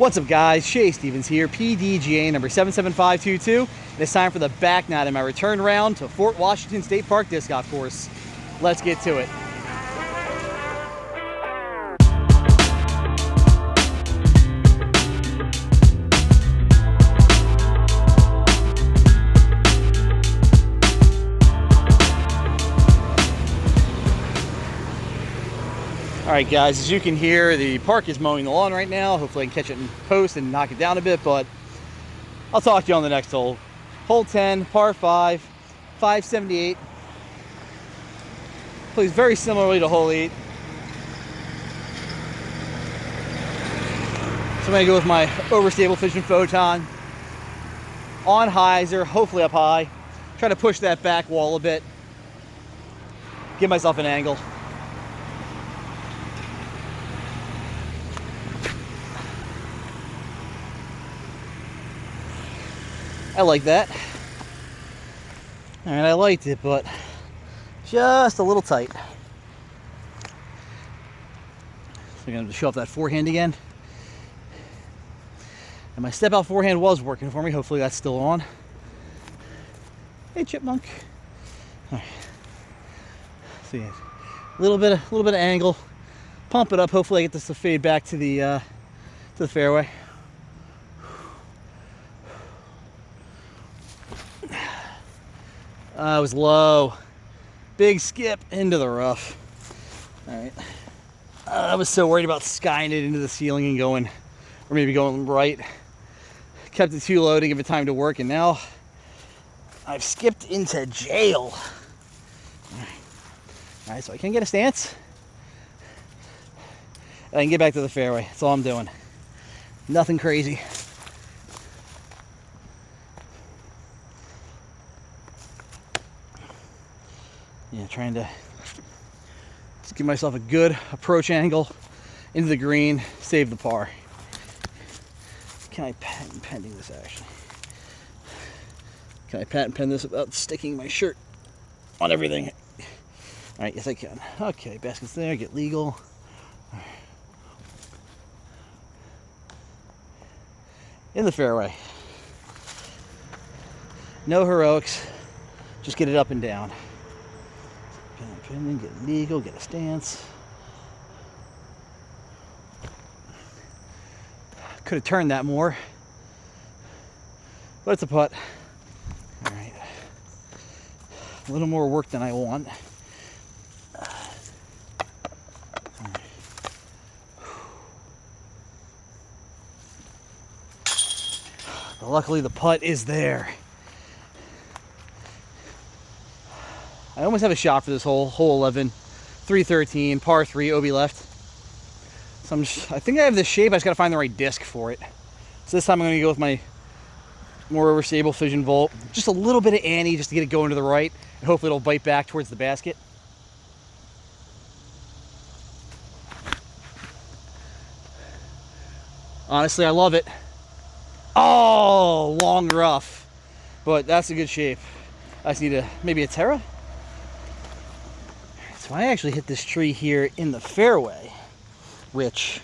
What's up guys, Shay Stevens here, PDGA number 77522, and it's time for the back nine in my return round to Fort Washington State Park Disc Golf Course. Let's get to it. Alright guys, as you can hear, the park is mowing the lawn right now. Hopefully I can catch it in post and knock it down a bit, but I'll talk to you on the next hole. Hole 10, par 5, 578. Plays very similarly to hole 8. So I'm going to go with my overstable fishing photon on hyzer, hopefully up high. Try to push that back wall a bit. Give myself an angle. I like that. Alright, I liked it, but just a little tight. So I'm going to show off that forehand again. And my step out forehand was working for me. Hopefully that's still on. Hey, chipmunk. All right. So yeah, a little bit of angle. Pump it up. Hopefully I get this to fade back to the fairway. I was low. Big skip into the rough. All right. I was so worried about skying it into the ceiling and going, or maybe going right. Kept it too low to give it time to work, and now I've skipped into jail. All right, so I can get a stance. And I can get back to the fairway. That's all I'm doing. Nothing crazy. Yeah, trying to just give myself a good approach angle into the green, save the par. Can I patent pending this actually? Can I patent pen this without sticking my shirt on everything? All right, yes I can. Okay, basket's there, get legal. In the fairway. No heroics, just get it up and down. Pending, get legal, get a stance. Could have turned that more, but it's a putt. All right, a little more work than I want. But luckily the putt is there. I almost have a shot for this hole, hole 11, 313, par 3, OB left. So I think I have this shape, I just gotta find the right disc for it. So this time I'm gonna go with my more overstable Fission Volt. Just a little bit of ante just to get it going to the right, and hopefully it'll bite back towards the basket. Honestly, I love it. Oh, long rough. But that's a good shape. I just need maybe a Terra. So I actually hit this tree here in the fairway, which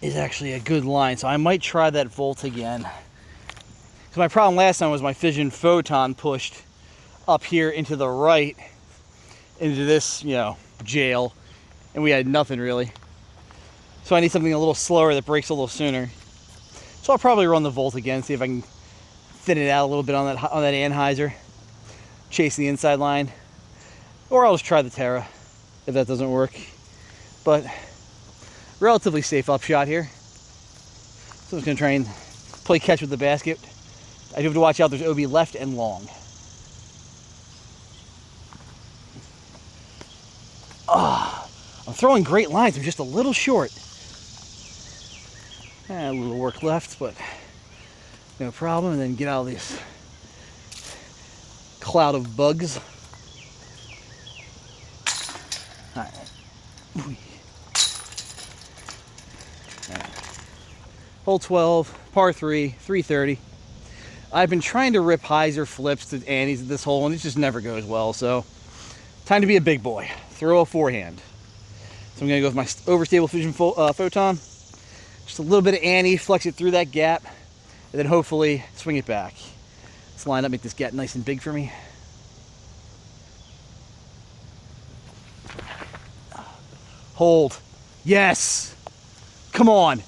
is actually a good line. So I might try that Volt again. Because my problem last time was my Fission Photon pushed up here into the right, into this, jail, and we had nothing really. So I need something a little slower that breaks a little sooner. So I'll probably run the Volt again, see if I can thin it out a little bit on that anhyzer, chase the inside line. Or I'll just try the Terra if that doesn't work. But relatively safe upshot here. So I'm just gonna try and play catch with the basket. I do have to watch out, there's OB left and long. I'm throwing great lines, I'm just a little short. A little work left, but no problem. And then get out of this cloud of bugs. All right. Hole 12, par 3, 330. I've been trying to rip hyzer flips to antes at this hole, and it just never goes well. So, time to be a big boy. Throw a forehand. So I'm going to go with my overstable Fission Photon. Just a little bit of ante, flex it through that gap, and then hopefully swing it back. Let's line up, make this gap nice and big for me. Hold. Yes. Come on.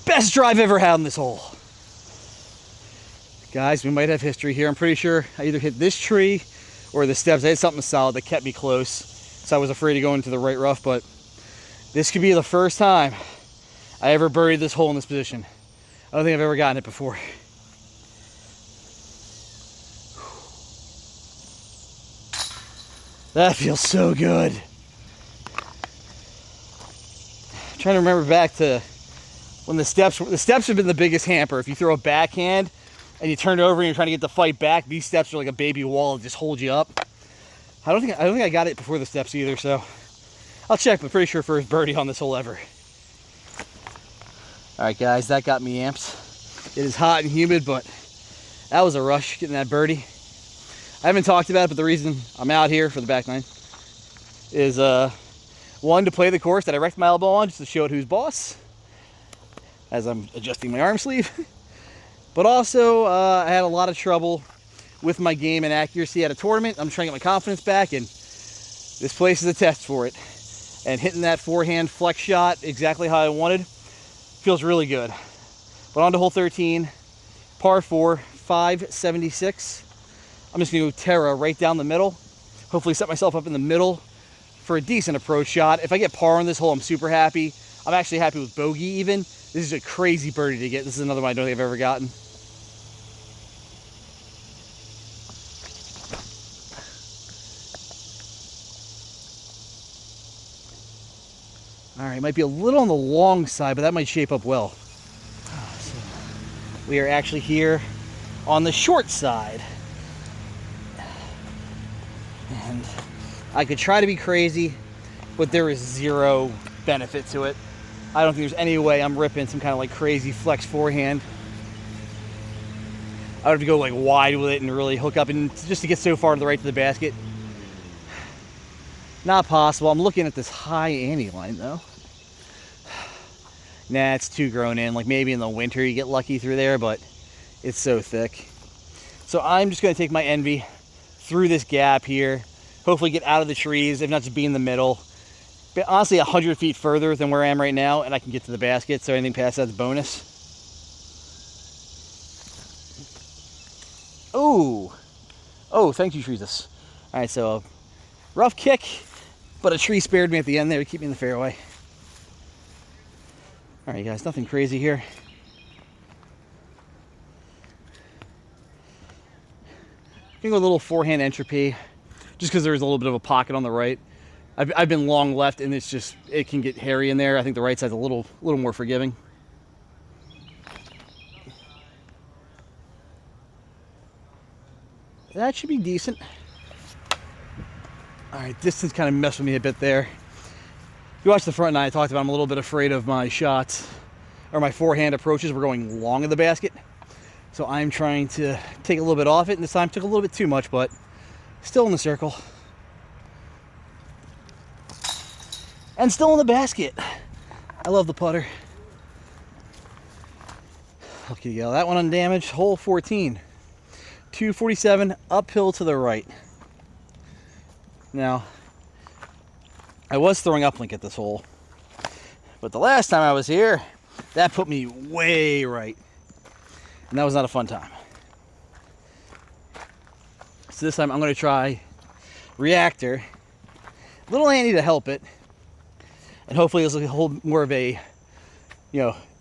Best drive ever had on this hole. Guys, we might have history here. I'm pretty sure I either hit this tree or the steps. I had something solid that kept me close, so I was afraid to go into the right rough, but this could be the first time I ever buried this hole in this position. I don't think I've ever gotten it before. That feels so good. I'm trying to remember back to when the steps have been the biggest hamper. If you throw a backhand and you turn over and you're trying to get the fight back, these steps are like a baby wall that just holds you up. I don't think I got it before the steps either, so I'll check, but pretty sure first birdie on this hole ever. All right, guys, that got me amped. It is hot and humid, but that was a rush getting that birdie. I haven't talked about it, but the reason I'm out here for the back nine is one, to play the course that I wrecked my elbow on, just to show it who's boss as I'm adjusting my arm sleeve. But also, I had a lot of trouble with my game and accuracy at a tournament. I'm trying to get my confidence back, and this place is a test for it. And hitting that forehand flex shot exactly how I wanted feels really good. But on to hole 13, par 4, 576. I'm just gonna go Terra right down the middle. Hopefully set myself up in the middle for a decent approach shot. If I get par on this hole, I'm super happy. I'm actually happy with bogey even. This is a crazy birdie to get. This is another one I don't think I've ever gotten. All right, might be a little on the long side, but that might shape up well. So we are actually here on the short side. And I could try to be crazy, but there is zero benefit to it. I don't think there's any way I'm ripping some kind of like crazy flex forehand. I would have to go like wide with it and really hook up, and just to get so far to the right to the basket. Not possible. I'm looking at this high ante line though. Nah, it's too grown in. Like maybe in the winter you get lucky through there, but it's so thick. So I'm just gonna take my envy through this gap here. Hopefully get out of the trees, if not just be in the middle. But honestly, 100 feet further than where I am right now, and I can get to the basket, so anything past that's bonus. Oh, thank you, trees. All right, so rough kick, but a tree spared me at the end there to keep me in the fairway. All right, guys, nothing crazy here. I'm gonna go a little forehand entropy, just because there's a little bit of a pocket on the right. I've been long left, and it's just, it can get hairy in there. I think the right side's a little more forgiving. That should be decent. All right, distance kind of messed with me a bit there. If you watch the front nine, I talked about I'm a little bit afraid of my shots, or my forehand approaches. We're going long of the basket. So I'm trying to take a little bit off it, and this time took a little bit too much, but still in the circle. And still in the basket. I love the putter. Okay, yeah, that one undamaged. Hole 14. 247 uphill to the right. Now, I was throwing uplink at this hole, but the last time I was here, that put me way right. And that was not a fun time. So this time I'm going to try reactor. A little ante to help it. And hopefully this will hold more of a,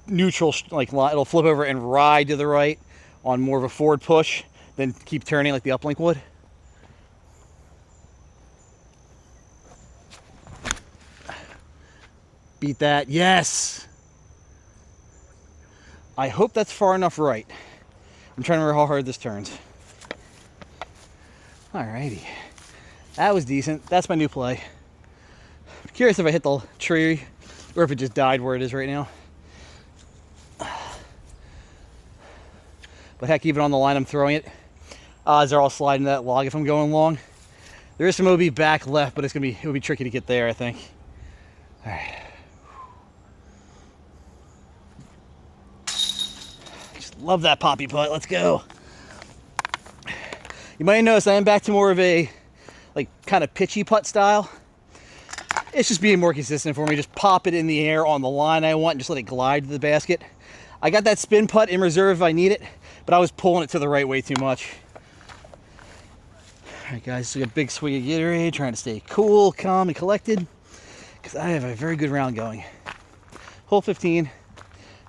neutral, like it'll flip over and ride to the right on more of a forward push than keep turning like the uplink would. Beat that. Yes! I hope that's far enough right. I'm trying to remember how hard this turns. Alrighty. That was decent. That's my new play. I'm curious if I hit the tree or if it just died where it is right now. But heck, even on the line I'm throwing it, odds are I'll slide into that log if I'm going long. There is some OB back left, but it'll be tricky to get there, I think. Alright. Love that poppy putt. Let's go. You might notice I am back to more of a like kind of pitchy putt style. It's just being more consistent for me. Just pop it in the air on the line I want and just let it glide to the basket. I got that spin putt in reserve if I need it, but I was pulling it to the right way too much. All right, guys, so we got a big swig of Gatorade, trying to stay cool, calm, and collected, because I have a very good round going. Hole 15,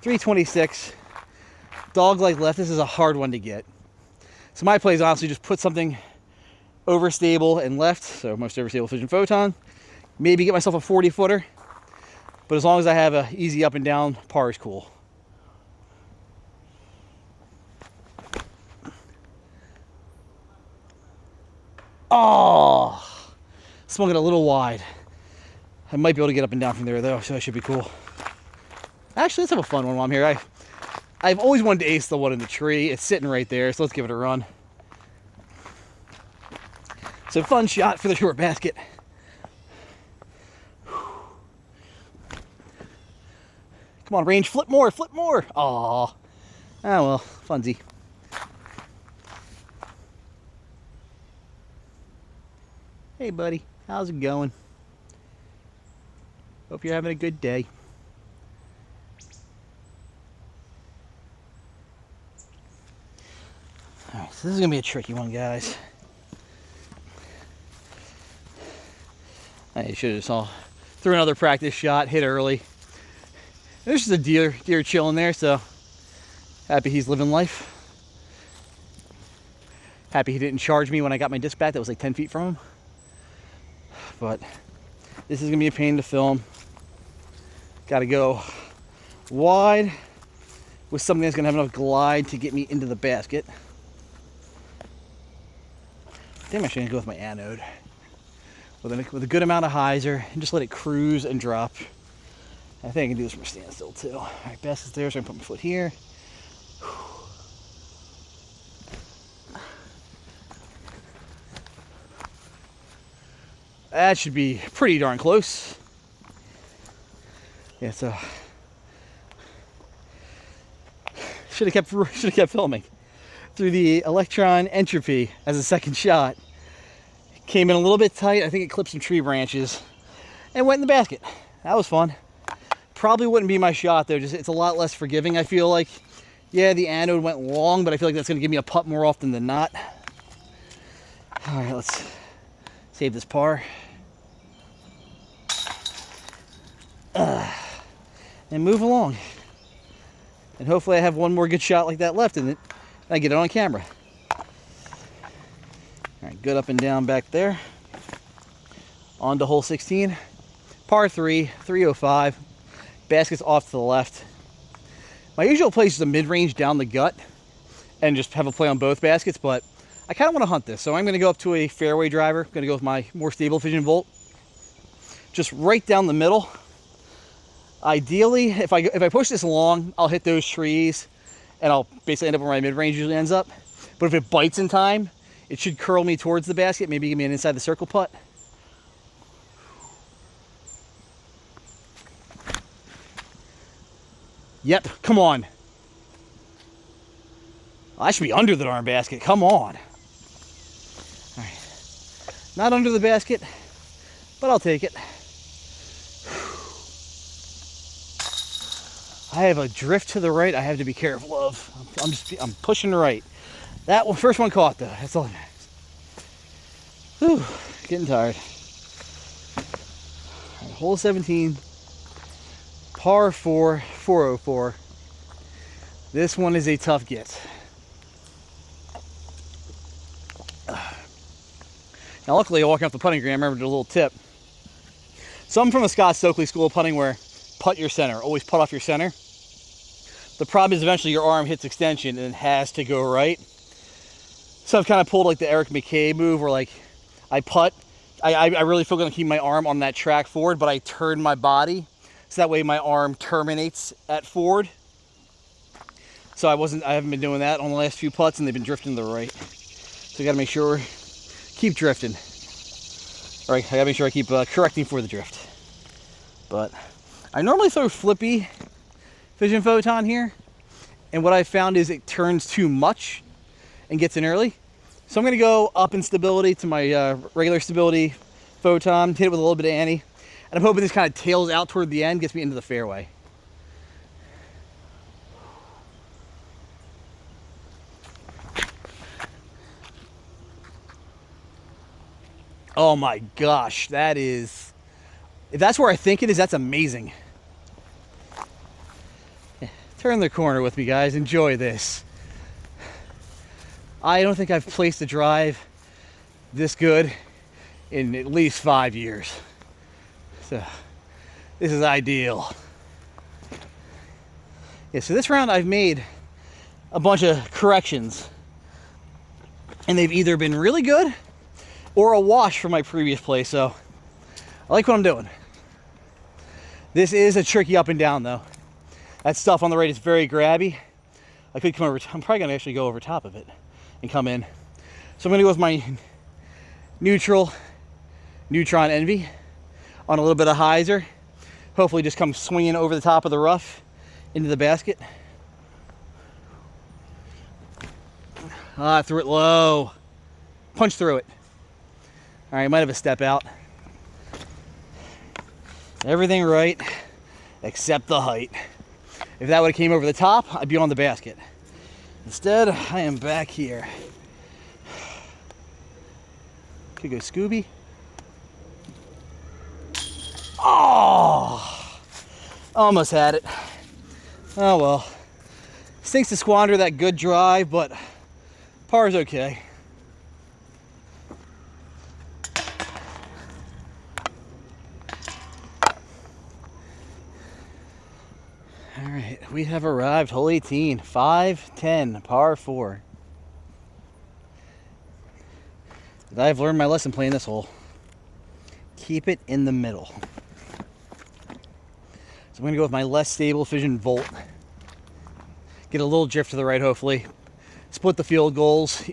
326, dog leg left. This is a hard one to get. So my play is honestly just put something overstable and left, so most overstable Fission Photon. Maybe get myself a 40-footer, but as long as I have an easy up and down, par is cool. Oh, swung it a little wide. I might be able to get up and down from there though, so that should be cool. Actually, let's have a fun one while I'm here. I've always wanted to ace the one in the tree. It's sitting right there, so let's give it a run. So fun shot for the short basket. Come on, range, flip more, flip more. Aw. Oh well, funsy. Hey buddy, how's it going? Hope you're having a good day. Alright, so this is gonna be a tricky one, guys. I should have just threw another practice shot, hit early. There's just a deer chilling there, so happy he's living life. Happy he didn't charge me when I got my disc back that was like 10 feet from him. But this is gonna be a pain to film. Gotta go wide with something that's gonna have enough glide to get me into the basket. I think I'm actually gonna go with my anode. With a good amount of hyzer and just let it cruise and drop. I think I can do this from a standstill too. All right, basket's there, so I'm gonna put my foot here. That should be pretty darn close. Yeah, so should have kept filming. Through the electron entropy as a second shot. Came in a little bit tight. I think it clipped some tree branches and went in the basket. That was fun. Probably wouldn't be my shot though. Just it's a lot less forgiving. I feel like, yeah, the anode went long, but I feel like that's gonna give me a putt more often than not. All right, let's save this par. And move along. And hopefully I have one more good shot like that left in it. And I get it on camera. All right, good up and down back there. On to hole 16. Par 3, 305. Basket's off to the left. My usual place is a mid-range down the gut and just have a play on both baskets, but I kind of want to hunt this. So I'm going to go up to a fairway driver. I'm going to go with my more stable Fission Volt. Just right down the middle. Ideally, if I push this long, I'll hit those trees and I'll basically end up where my mid-range usually ends up. But if it bites in time, it should curl me towards the basket, maybe give me an inside the circle putt. Yep, come on. I should be under the darn basket, come on. All right, not under the basket, but I'll take it. I have a drift to the right I have to be careful of. I'm pushing right. That one, first one caught though, that's all that matters. Whew, getting tired. All right, hole 17, par 4, 404. This one is a tough get. Now luckily I walking off the putting green, I remembered a little tip. So I'm from the Scott Stokely School of Putting where putt your center, always putt off your center. The problem is eventually your arm hits extension and it has to go right. So I've kind of pulled like the Eric McKay move where like I putt, I really feel going to keep my arm on that track forward, but I turn my body so that way my arm terminates at forward. So I haven't been doing that on the last few putts and they've been drifting to the right. So I got to make sure, keep drifting. All right, I got to make sure I keep correcting for the drift. But I normally throw flippy Fission Photon here, And what I found is it turns too much and gets in early. So I'm going to go up in stability to my regular stability photon, hit it with a little bit of anti. And I'm hoping this kind of tails out toward the end, gets me into the fairway. Oh my gosh, that is, if that's where I think it is, that's amazing. Turn the corner with me, guys. Enjoy this. I don't think I've placed a drive this good in at least 5 years. So this is ideal. Yeah, so this round I've made a bunch of corrections, and they've either been really good or a wash from my previous play, so I like what I'm doing. This is a tricky up and down though. That stuff on the right is very grabby. I could come over, I'm probably gonna actually go over top of it and come in. So I'm gonna go with my neutral Neutron Envy on a little bit of hyzer. Hopefully just come swinging over the top of the rough into the basket. Threw it low. Punch through it. All right, might have a step out. Everything right, except the height. If that would have came over the top, I'd be on the basket. Instead, I am back here. Could go Scooby. Oh, almost had it. Oh well. Stinks to squander that good drive, but par's okay. All right, we have arrived, hole 18, 5-10, par 4. I've learned my lesson playing this hole. Keep it in the middle. So I'm gonna go with my less stable Fission Volt. Get a little drift to the right, hopefully. Split the field goals.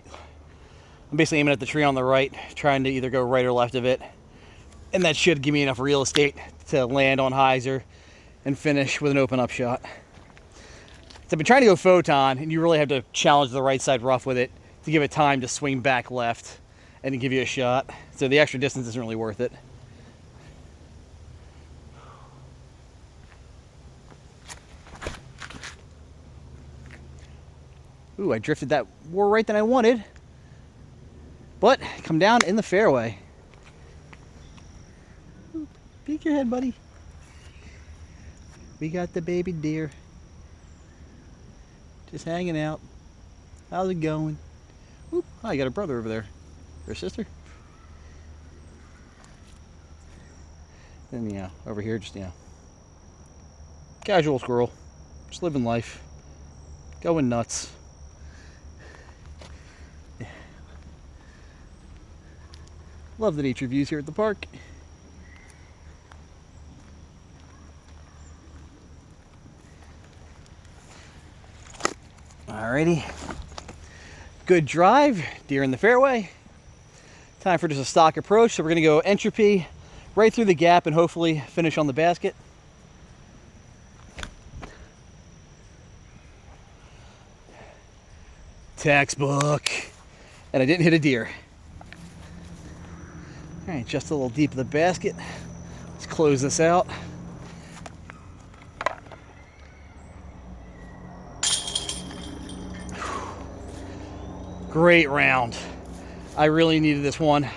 I'm basically aiming at the tree on the right, trying to either go right or left of it. And that should give me enough real estate to land on hyzer and finish with an open up shot. So I've been trying to go photon, and you really have to challenge the right side rough with it to give it time to swing back left and to give you a shot. So the extra distance isn't really worth it. Ooh, I drifted that more right than I wanted, but come down in the fairway. Ooh, peek your head, buddy. We got the baby deer. Just hanging out. How's it going? Oop, oh, you got a brother over there. Or a sister? And yeah, over here, just, casual squirrel. Just living life. Going nuts. Yeah. Love the nature views here at the park. Alrighty, good drive, deer in the fairway. Time for just a stock approach. So we're gonna go entropy right through the gap and hopefully finish on the basket. Textbook. And I didn't hit a deer. All right, just a little deep of the basket. Let's close this out. Great round. I really needed this one.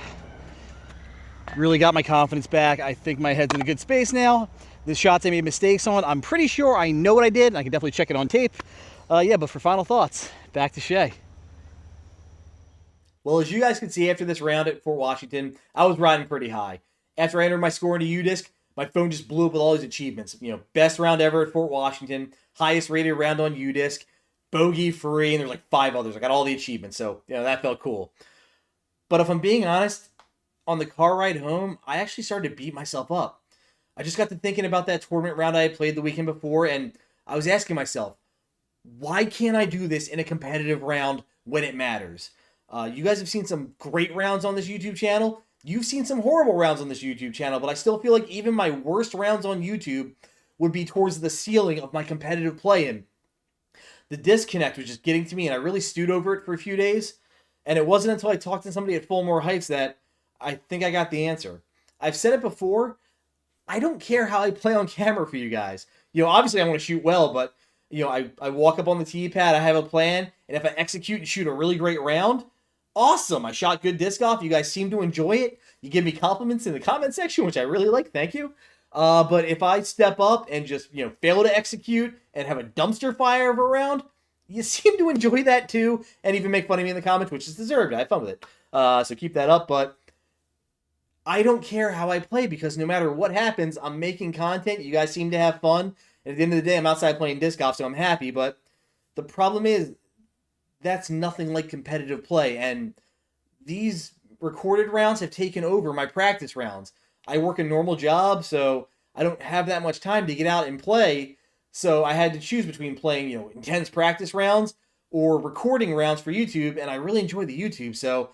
Really got my confidence back. I think my head's in a good space now. The shots I made mistakes on, I'm pretty sure I know what I did. I can definitely check it on tape. Yeah, but for final thoughts, back to Shay. Well, as you guys can see after this round at Fort Washington, I was riding pretty high. After I entered my score into UDisc, my phone just blew up with all these achievements. Best round ever at Fort Washington, highest rated round on UDisc, bogey free, and there's like 5 others. I got all the achievements, so that felt cool. But if I'm being honest, on the car ride home, I actually started to beat myself up. I just got to thinking about that tournament round I had played the weekend before, and I was asking myself, why can't I do this in a competitive round when it matters? You guys have seen some great rounds on this YouTube channel. You've seen some horrible rounds on this YouTube channel, but I still feel like even my worst rounds on YouTube would be towards the ceiling of my competitive play. And the disconnect was just getting to me, and I really stewed over it for a few days. And it wasn't until I talked to somebody at Full More Heights that I think I got the answer. I've said it before. I don't care how I play on camera for you guys. Obviously I want to shoot well, but I walk up on the tee pad, I have a plan, and if I execute and shoot a really great round, awesome. I shot good disc golf. You guys seem to enjoy it. You give me compliments in the comment section, which I really like. Thank you. But if I step up and just, fail to execute and have a dumpster fire of a round, you seem to enjoy that too, and even make fun of me in the comments, which is deserved. I have fun with it. So keep that up, but I don't care how I play because no matter what happens, I'm making content. You guys seem to have fun. And at the end of the day, I'm outside playing disc golf, so I'm happy. But the problem is that's nothing like competitive play. And these recorded rounds have taken over my practice rounds. I work a normal job, so I don't have that much time to get out and play. So I had to choose between playing, intense practice rounds or recording rounds for YouTube. And I really enjoy the YouTube, so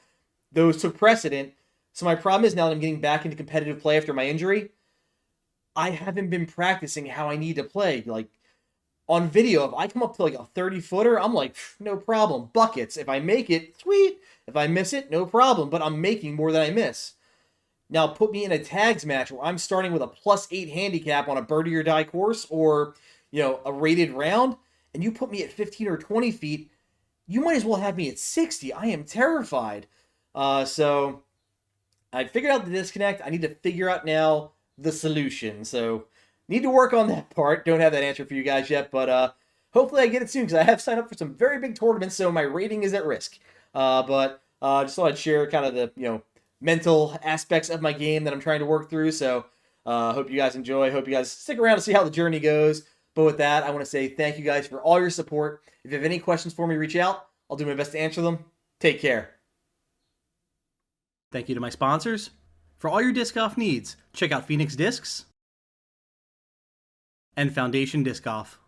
those took precedent. So my problem is now that I'm getting back into competitive play after my injury, I haven't been practicing how I need to play. Like on video, if I come up to like a 30-footer, I'm like, no problem, buckets. If I make it, sweet. If I miss it, no problem, but I'm making more than I miss. Now put me in a tags match where I'm starting with a +8 handicap on a birdie or die course or, a rated round, and you put me at 15 or 20 feet, you might as well have me at 60. I am terrified. So I figured out the disconnect. I need to figure out now the solution. So need to work on that part. Don't have that answer for you guys yet, but hopefully I get it soon because I have signed up for some very big tournaments, so my rating is at risk. But just thought I'd share kind of the mental aspects of my game that I'm trying to work through. So hope you guys enjoy. Hope you guys stick around to see how the journey goes. But with that, I want to say thank you guys for all your support. If you have any questions for me, reach out. I'll do my best to answer them. Take care. Thank you to my sponsors. For all your disc golf needs, check out Phoenix Discs and Foundation Disc Golf.